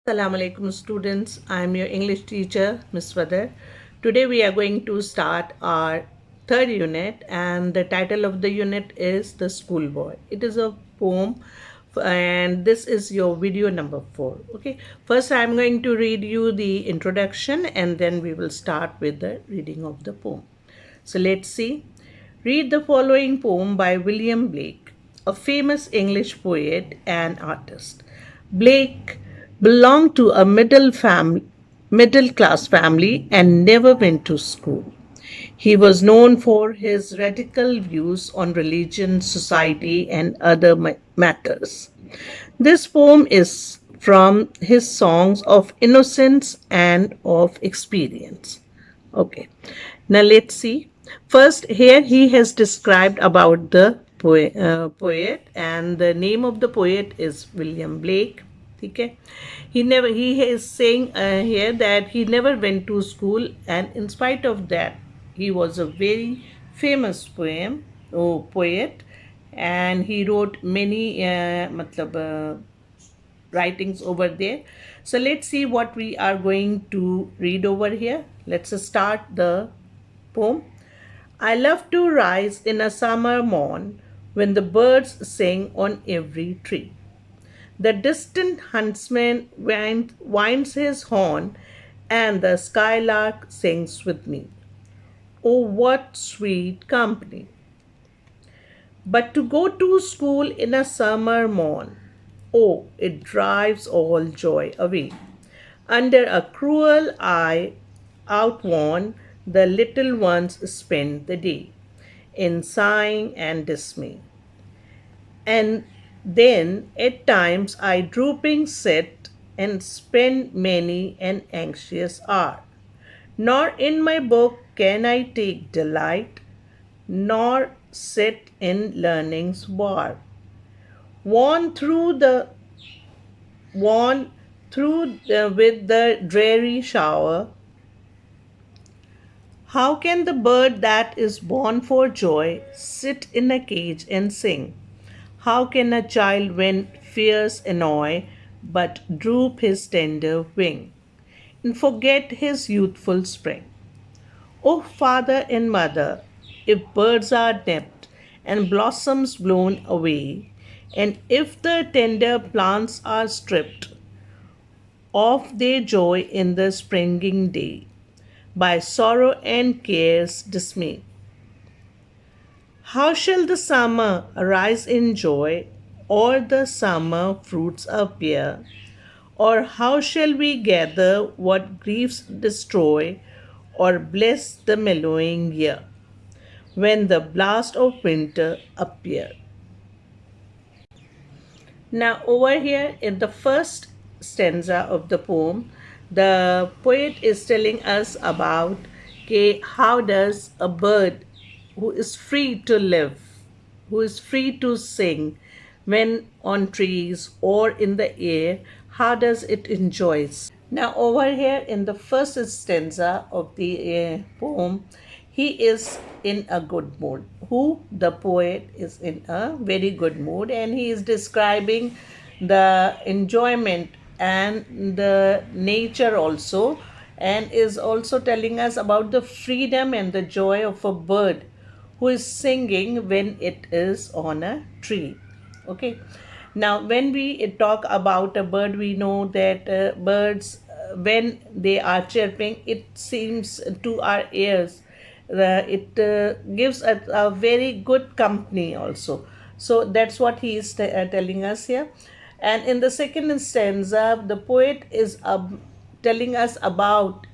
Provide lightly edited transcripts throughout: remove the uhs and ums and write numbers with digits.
Assalamu alaikum students. I am your English teacher, Miss Vadar. Today we are going to start our third unit and the title of the unit is The Schoolboy. It is a poem and this is your video number 4. Okay. First I am going to read you the introduction and then we will start with the reading of the poem. So let's see. Read the following poem by William Blake, a famous English poet and artist. Blake belonged to a middle class family and never went to school. He was known for his radical views on religion, society, and other matters. This poem is from his songs of innocence and of experience. Okay, now let's see. First, here he has described about the poet, and the name of the poet is William Blake. Okay, he is saying here that he never went to school, and in spite of that, he was a very famous poet, and he wrote many writings over there. So let's see what we are going to read over here. Let's start the poem. I love to rise in a summer morn when the birds sing on every tree. The distant huntsman winds his horn and the skylark sings with me. Oh, what sweet company! But to go to school in a summer morn, oh, it drives all joy away. Under a cruel eye, outworn, the little ones spend the day in sighing and dismay. And then at times I drooping sit and spend many an anxious hour. Nor in my book can I take delight, nor sit in learning's war. Worn through the worn through with the dreary shower, how can the bird that is born for joy sit in a cage and sing? How can a child when fears annoy but droop his tender wing and forget his youthful spring? O father and mother, if birds are nipped and blossoms blown away, and if the tender plants are stripped of their joy in the springing day, by sorrow and care's dismay, how shall the summer arise in joy, or the summer fruits appear? Or how shall we gather what griefs destroy, or bless the mellowing year, when the blast of winter appear? Now, over here in the first stanza of the poem, the poet is telling us about how does a bird who is free to live, who is free to sing when on trees or in the air, how does it enjoys? Now, over here in the first stanza of the poem, he is in a good mood. Who? The poet is in a very good mood and he is describing the enjoyment and the nature also, and is also telling us about the freedom and the joy of a bird who is singing when it is on a tree. Okay, now when we talk about a bird, we know that birds when they are chirping, it seems to our ears it gives a very good company also. So that's what he is telling us here. And in the second stanza, the poet is telling us about,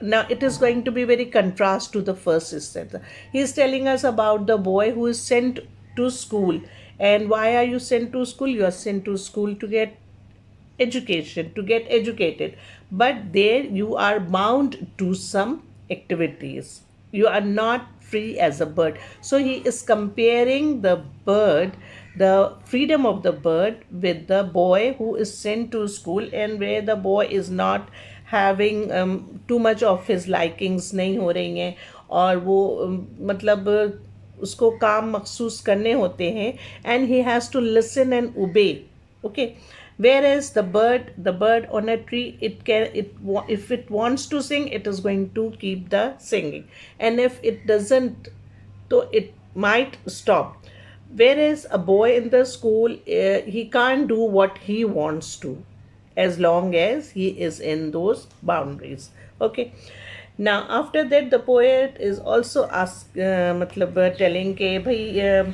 now it is going to be very contrast to the first stanza. He is telling us about the boy who is sent to school. And why are you sent to school? You are sent to school to get education, to get educated, but there you are bound to some activities. You are not free as a bird. So he is comparing the bird, the freedom of the bird, with the boy who is sent to school, and where the boy is not having too much of his likings नहीं हो रही हैं, और वो मतलब उसको काम मखसूस करने होते हैं, and he has to listen and obey. Okay, Whereas the bird on a tree, if it wants to sing, it is going to keep the singing, and if it doesn't, so it might stop. Whereas a boy in the school, he can't do what he wants to, as long as he is in those boundaries. Okay. Now after that, the poet is also telling ke bhai,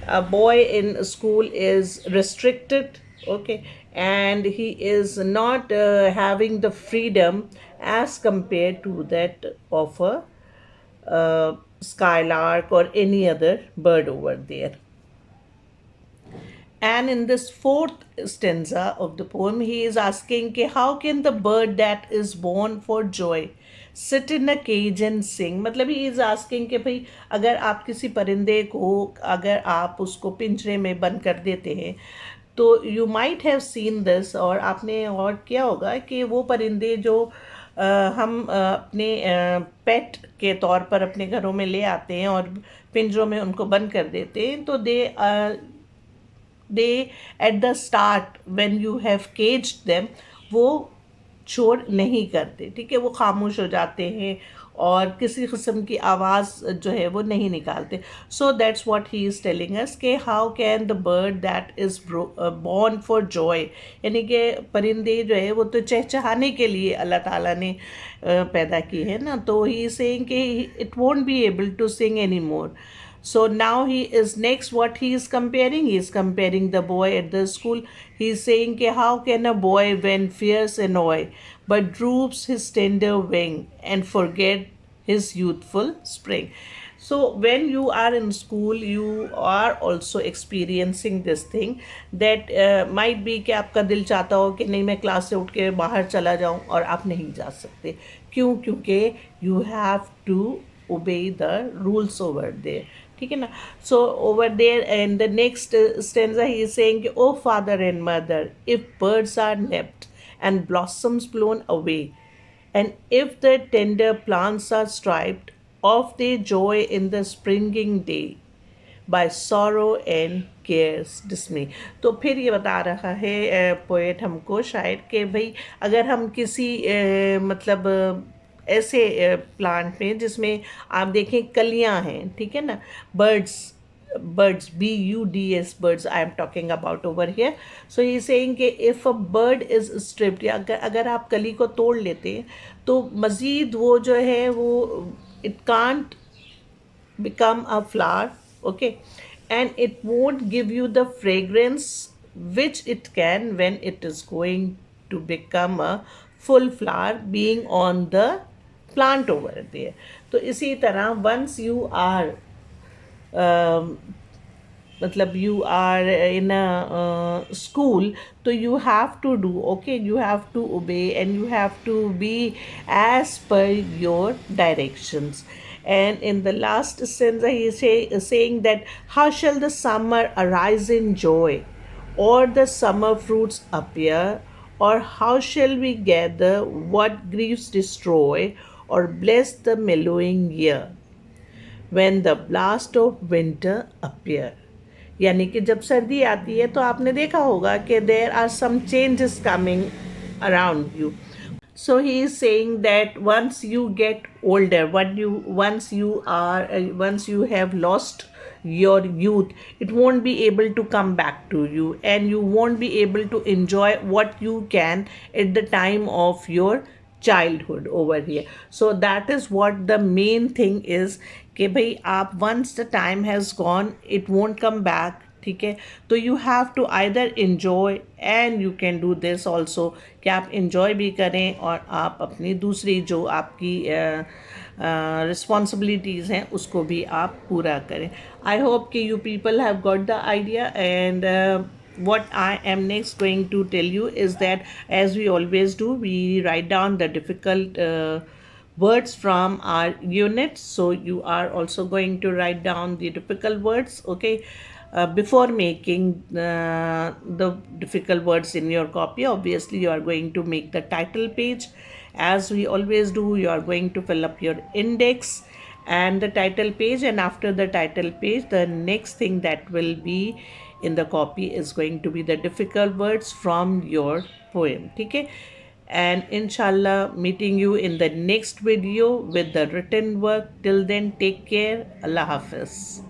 a boy in school is restricted. Okay. And he is not having the freedom as compared to that of a skylark or any other bird over there. And in this fourth stanza of the poem, he is asking, कि how can the bird that is born for joy sit in a cage and sing? मतलब he is asking कि भाई, अगर आप किसी परिंदे को, अगर आप उसको पिंजरे में बंद कर देते हैं, तो you might have seen this, और आपने और क्या होगा कि वो परिंदे जो हम अपने पेट के तौर पर अपने घरों में ले आते हैं और पिंजरों में उनको बंद कर देते हैं, तो they at the start when you have caged them, वो शोर नहीं करते, ठीक है, वो खामोश हो जाते हैं और किसी किस्म की आवाज़ जो है वो नहीं निकालते. So that's what he is telling us कि how can the bird that is born for joy, यानी कि परिंदे जो है वो तो चहचहाने के लिए अल्लाह ताला ने पैदा की है ना, तो ही इज सेइंग कि it won't be able to sing any more. So now he is next, what he is comparing? He is comparing the boy at the school. He is saying, कि how can a boy when fierce annoy, but droops his tender wing and forget his youthful spring. So when you are in school, you are also experiencing this thing that might be कि आपका दिल चाहता हो कि नहीं, मैं class से उठ के बाहर चला जाऊं, और आप नहीं जा सकते. क्यों? क्योंकि you have to obey the rules over there. ठीक है ना. So over there and the next stanza he is saying कि O father and mother, if birds are nipped and blossoms blown away, and if the tender plants are stripped of the joy in the springing day by sorrow and cares dismay. तो फिर ये बता रहा है poet हमको शायद कि भाई, अगर हम किसी ऐसे प्लांट में जिसमें आप देखें कलियां हैं, ठीक है ना, birds BUDS birds I am talking about over here. So ये सेइंग कि if a bird is stripped, या अगर आप कली को तोड़ लेते हैं, तो मज़ीद वो जो है वो it can't become a flower. Okay. And it won't give you the fragrance which it can when it is going to become a full flower being on the plant over there. तो इसी तरह once you are you are in a school, so you have to do, okay, you have to obey and you have to be as per your directions. And in the last stanza he is saying that how shall the summer arise in joy, or the summer fruits appear, or how shall we gather what griefs destroy, or bless the mellowing year when the blast of winter appear. यानी कि जब सर्दी आती है तो आपने देखा होगा कि there are some changes coming around you. So he is saying that once you get older, once you have lost your youth, it won't be able to come back to you, and you won't be able to enjoy what you can at the time of your childhood over here. So that is what the main thing is, कि भाई आप once the time has gone, it won't come back. ठीक है, तो you have to either enjoy, and you can do this also, कि आप enjoy भी करें और आप अपनी दूसरी जो आपकी रिस्पॉन्सिबिलिटीज़ हैं उसको भी आप पूरा करें. आई होप कि you people have got the idea. And what I am next going to tell you is that, as we always do, we write down the difficult words from our unit. So you are also going to write down the difficult words, okay, before making the difficult words in your copy. Obviously you are going to make the title page, as we always do. You are going to fill up your index and the title page, and after the title page, the next thing that will be in the copy is going to be the difficult words from your poem. Okay, and inshallah meeting you in the next video with the written work. Till then, take care. Allah Hafiz.